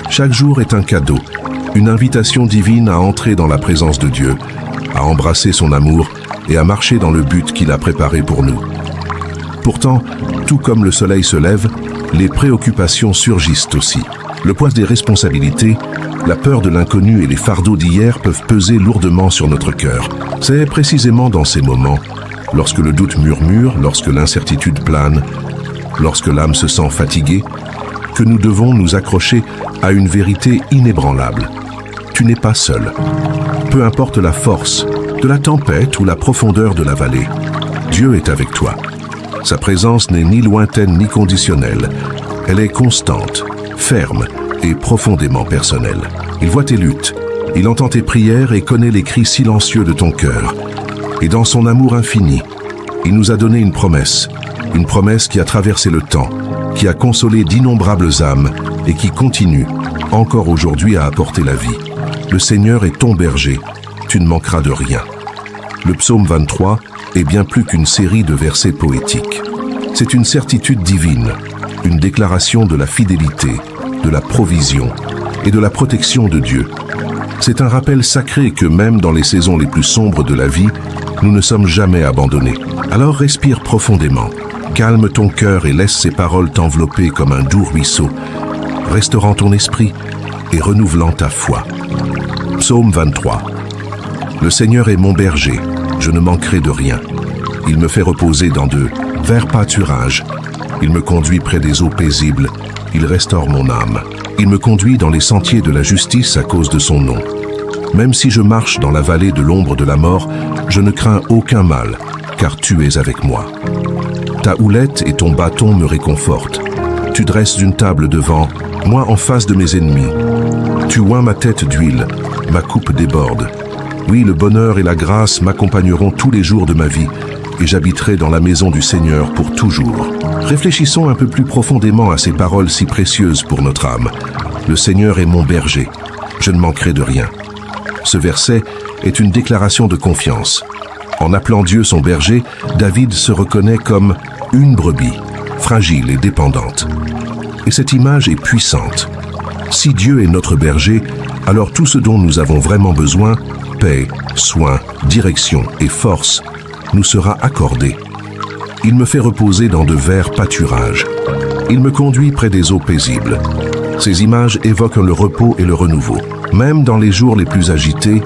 Chaque jour est un cadeau, une invitation divine à entrer dans la présence de Dieu, à embrasser son amour et à marcher dans le but qu'il a préparé pour nous. Pourtant, tout comme le soleil se lève, les préoccupations surgissent aussi. Le poids des responsabilités, la peur de l'inconnu et les fardeaux d'hier peuvent peser lourdement sur notre cœur. C'est précisément dans ces moments, lorsque le doute murmure, lorsque l'incertitude plane, lorsque l'âme se sent fatiguée, que nous devons nous accrocher à une vérité inébranlable. Tu n'es pas seul. Peu importe la force de la tempête ou la profondeur de la vallée, Dieu est avec toi. Sa présence n'est ni lointaine ni conditionnelle. Elle est constante, ferme et profondément personnelle. Il voit tes luttes, il entend tes prières et connaît les cris silencieux de ton cœur. Et dans son amour infini, il nous a donné une promesse qui a traversé le temps, qui a consolé d'innombrables âmes et qui continue, encore aujourd'hui, à apporter la vie. Le Seigneur est ton berger, tu ne manqueras de rien. Le psaume 23 est bien plus qu'une série de versets poétiques. C'est une certitude divine, une déclaration de la fidélité, de la provision et de la protection de Dieu. C'est un rappel sacré que même dans les saisons les plus sombres de la vie, nous ne sommes jamais abandonnés. Alors respire profondément, calme ton cœur et laisse ces paroles t'envelopper comme un doux ruisseau, restaurant ton esprit et renouvelant ta foi. Psaume 23. Le Seigneur est mon berger, je ne manquerai de rien. Il me fait reposer dans de verts pâturages. Il me conduit près des eaux paisibles. Il restaure mon âme. Il me conduit dans les sentiers de la justice à cause de son nom. Même si je marche dans la vallée de l'ombre de la mort, je ne crains aucun mal, car tu es avec moi. Ta houlette et ton bâton me réconfortent. Tu dresses une table devant moi en face de mes ennemis. Tu oins ma tête d'huile, ma coupe déborde. Oui, le bonheur et la grâce m'accompagneront tous les jours de ma vie, et j'habiterai dans la maison du Seigneur pour toujours. Réfléchissons un peu plus profondément à ces paroles si précieuses pour notre âme. Le Seigneur est mon berger, je ne manquerai de rien. Ce verset est une déclaration de confiance. En appelant Dieu son berger, David se reconnaît comme une brebis, fragile et dépendante. Et cette image est puissante. Si Dieu est notre berger, alors tout ce dont nous avons vraiment besoin, paix, soins, direction et force, nous sera accordé. Il me fait reposer dans de verts pâturages. Il me conduit près des eaux paisibles. Ces images évoquent le repos et le renouveau. Même dans les jours les plus agités,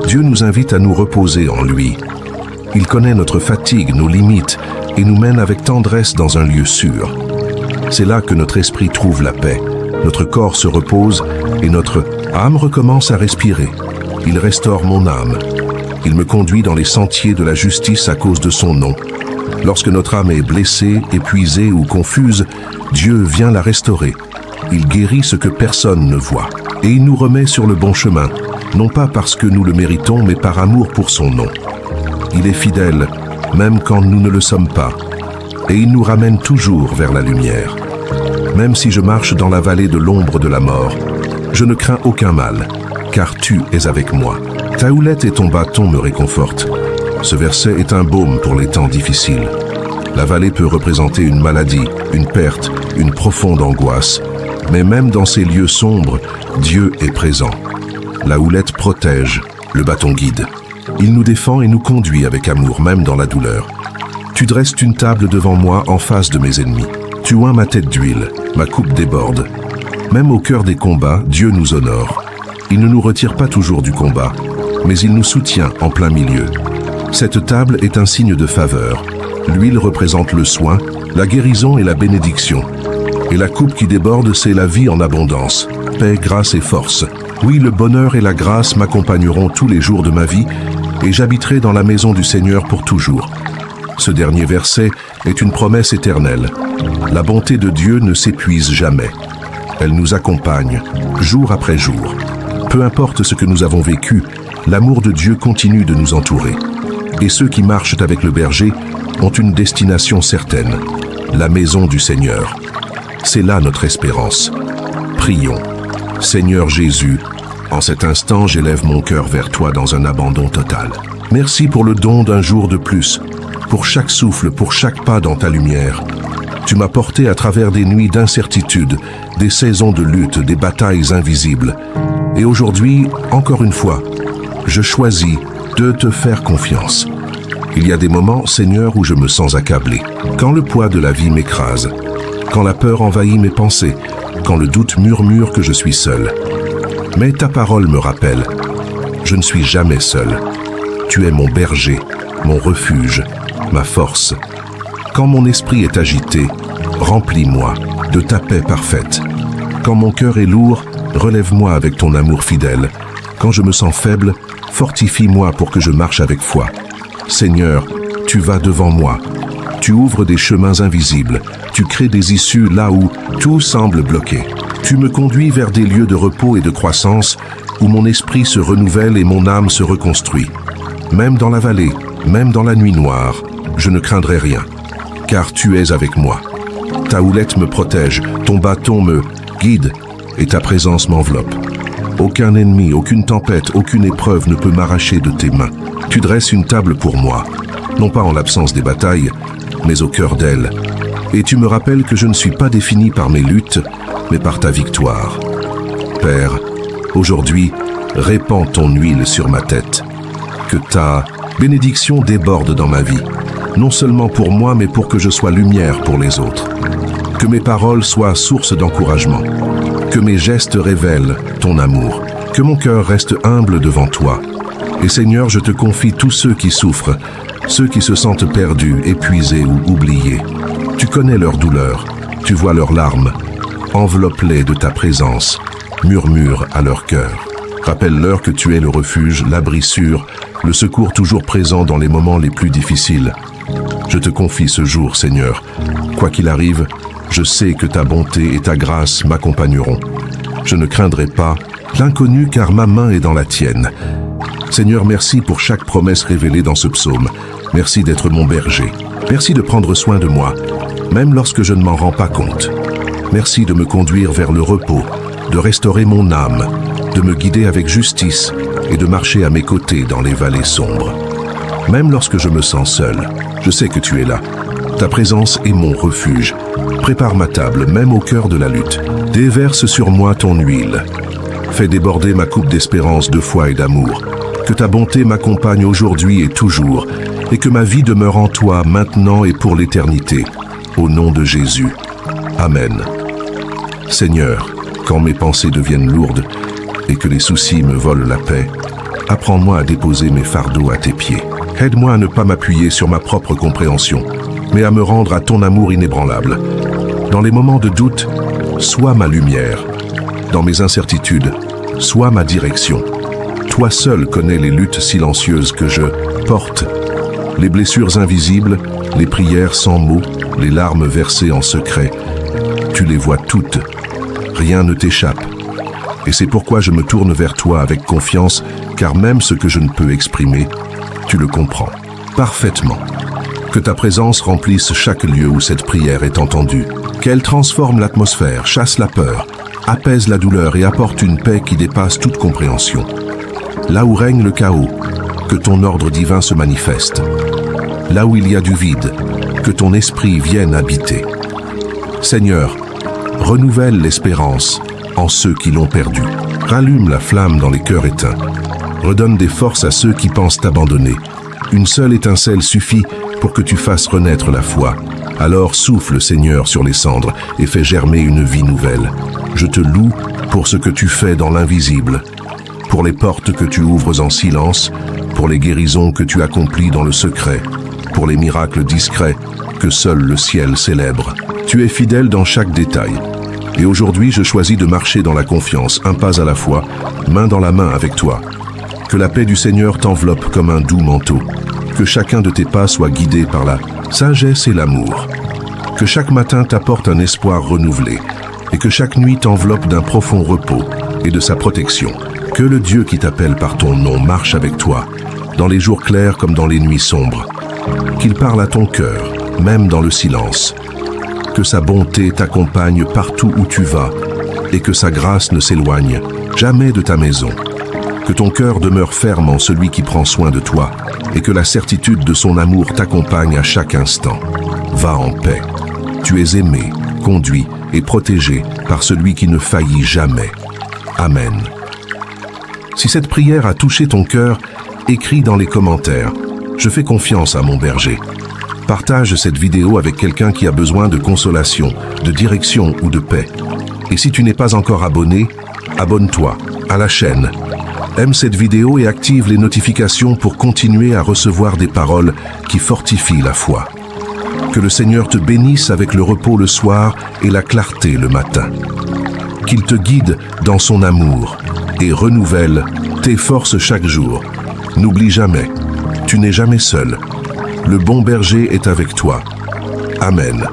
Dieu nous invite à nous reposer en lui. Il connaît notre fatigue, nos limites, et nous mène avec tendresse dans un lieu sûr. C'est là que notre esprit trouve la paix. Notre corps se repose et notre âme recommence à respirer. Il restaure mon âme. Il me conduit dans les sentiers de la justice à cause de son nom. Lorsque notre âme est blessée, épuisée ou confuse, Dieu vient la restaurer. Il guérit ce que personne ne voit. Et il nous remet sur le bon chemin, non pas parce que nous le méritons, mais par amour pour son nom. Il est fidèle, même quand nous ne le sommes pas. Et il nous ramène toujours vers la lumière. Même si je marche dans la vallée de l'ombre de la mort, je ne crains aucun mal, car tu es avec moi. Ta houlette et ton bâton me réconfortent. Ce verset est un baume pour les temps difficiles. La vallée peut représenter une maladie, une perte, une profonde angoisse. Mais même dans ces lieux sombres, Dieu est présent. La houlette protège, le bâton guide. Il nous défend et nous conduit avec amour, même dans la douleur. Tu dresses une table devant moi en face de mes ennemis. Tu oins ma tête d'huile, ma coupe déborde. Même au cœur des combats, Dieu nous honore. Il ne nous retire pas toujours du combat, mais il nous soutient en plein milieu. Cette table est un signe de faveur. L'huile représente le soin, la guérison et la bénédiction. Et la coupe qui déborde, c'est la vie en abondance, paix, grâce et force. Oui, le bonheur et la grâce m'accompagneront tous les jours de ma vie, et j'habiterai dans la maison du Seigneur pour toujours. Ce dernier verset est une promesse éternelle. La bonté de Dieu ne s'épuise jamais. Elle nous accompagne, jour après jour. Peu importe ce que nous avons vécu, l'amour de Dieu continue de nous entourer. Et ceux qui marchent avec le berger ont une destination certaine, la maison du Seigneur. C'est là notre espérance. Prions. Seigneur Jésus, en cet instant, j'élève mon cœur vers toi dans un abandon total. Merci pour le don d'un jour de plus, pour chaque souffle, pour chaque pas dans ta lumière. Tu m'as porté à travers des nuits d'incertitude, des saisons de lutte, des batailles invisibles. Et aujourd'hui, encore une fois, je choisis de te faire confiance. Il y a des moments, Seigneur, où je me sens accablé, quand le poids de la vie m'écrase, quand la peur envahit mes pensées, quand le doute murmure que je suis seul. Mais ta parole me rappelle, je ne suis jamais seul. Tu es mon berger, mon refuge, ma force. Quand mon esprit est agité, remplis-moi de ta paix parfaite. Quand mon cœur est lourd, relève-moi avec ton amour fidèle. Quand je me sens faible, fortifie-moi pour que je marche avec foi. Seigneur, tu vas devant moi. Tu ouvres des chemins invisibles. Tu crées des issues là où tout semble bloqué. Tu me conduis vers des lieux de repos et de croissance où mon esprit se renouvelle et mon âme se reconstruit. Même dans la vallée, même dans la nuit noire, je ne craindrai rien, car tu es avec moi. Ta houlette me protège, ton bâton me guide et ta présence m'enveloppe. Aucun ennemi, aucune tempête, aucune épreuve ne peut m'arracher de tes mains. Tu dresses une table pour moi, non pas en l'absence des batailles, mais au cœur d'elles. Et tu me rappelles que je ne suis pas défini par mes luttes, mais par ta victoire. Père, aujourd'hui, répands ton huile sur ma tête. Que ta bénédiction déborde dans ma vie, non seulement pour moi, mais pour que je sois lumière pour les autres. Que mes paroles soient source d'encouragement. Que mes gestes révèlent ton amour. Que mon cœur reste humble devant toi. Et Seigneur, je te confie tous ceux qui souffrent, ceux qui se sentent perdus, épuisés ou oubliés. Tu connais leurs douleurs, tu vois leurs larmes. Enveloppe-les de ta présence, murmure à leur cœur. Rappelle-leur que tu es le refuge, l'abri sûr, le secours toujours présent dans les moments les plus difficiles. Je te confie ce jour, Seigneur. Quoi qu'il arrive, je sais que ta bonté et ta grâce m'accompagneront. Je ne craindrai pas l'inconnu car ma main est dans la tienne. Seigneur, merci pour chaque promesse révélée dans ce psaume. Merci d'être mon berger. Merci de prendre soin de moi, même lorsque je ne m'en rends pas compte. Merci de me conduire vers le repos, de restaurer mon âme, de me guider avec justice et de marcher à mes côtés dans les vallées sombres. Même lorsque je me sens seul, je sais que tu es là. Ta présence est mon refuge. Prépare ma table, même au cœur de la lutte. Déverse sur moi ton huile. Fais déborder ma coupe d'espérance, de foi et d'amour. Que ta bonté m'accompagne aujourd'hui et toujours, et que ma vie demeure en toi maintenant et pour l'éternité. Au nom de Jésus. Amen. Seigneur, quand mes pensées deviennent lourdes et que les soucis me volent la paix, apprends-moi à déposer mes fardeaux à tes pieds. Aide-moi à ne pas m'appuyer sur ma propre compréhension, mais à me rendre à ton amour inébranlable. Dans les moments de doute, sois ma lumière. Dans mes incertitudes, sois ma direction. Toi seul connais les luttes silencieuses que je porte, les blessures invisibles, les prières sans mots, les larmes versées en secret. Tu les vois toutes. Rien ne t'échappe. Et c'est pourquoi je me tourne vers toi avec confiance, car même ce que je ne peux exprimer, tu le comprends parfaitement. Que ta présence remplisse chaque lieu où cette prière est entendue. Qu'elle transforme l'atmosphère, chasse la peur, apaise la douleur et apporte une paix qui dépasse toute compréhension. Là où règne le chaos, que ton ordre divin se manifeste. Là où il y a du vide, que ton esprit vienne habiter. Seigneur, renouvelle l'espérance en ceux qui l'ont perdue. Rallume la flamme dans les cœurs éteints. Redonne des forces à ceux qui pensent t'abandonner. Une seule étincelle suffit pour que tu fasses renaître la foi. Alors souffle, Seigneur, sur les cendres et fais germer une vie nouvelle. Je te loue pour ce que tu fais dans l'invisible, pour les portes que tu ouvres en silence, pour les guérisons que tu accomplis dans le secret, pour les miracles discrets que seul le ciel célèbre. Tu es fidèle dans chaque détail. Et aujourd'hui, je choisis de marcher dans la confiance, un pas à la fois, main dans la main avec toi. Que la paix du Seigneur t'enveloppe comme un doux manteau. Que chacun de tes pas soit guidé par la sagesse et l'amour. Que chaque matin t'apporte un espoir renouvelé. Et que chaque nuit t'enveloppe d'un profond repos et de sa protection. Que le Dieu qui t'appelle par ton nom marche avec toi, dans les jours clairs comme dans les nuits sombres. Qu'il parle à ton cœur, même dans le silence. Que sa bonté t'accompagne partout où tu vas et que sa grâce ne s'éloigne jamais de ta maison. Que ton cœur demeure ferme en celui qui prend soin de toi et que la certitude de son amour t'accompagne à chaque instant. Va en paix. tu es aimé, conduit et protégé par celui qui ne faillit jamais. Amen. Si cette prière a touché ton cœur, écris dans les commentaires. Je fais confiance à mon berger. Partage cette vidéo avec quelqu'un qui a besoin de consolation, de direction ou de paix. Et si tu n'es pas encore abonné, abonne-toi à la chaîne. Aime cette vidéo et active les notifications pour continuer à recevoir des paroles qui fortifient la foi. Que le Seigneur te bénisse avec le repos le soir et la clarté le matin. Qu'il te guide dans son amour et renouvelle tes forces chaque jour. N'oublie jamais, tu n'es jamais seul. Le bon berger est avec toi. Amen.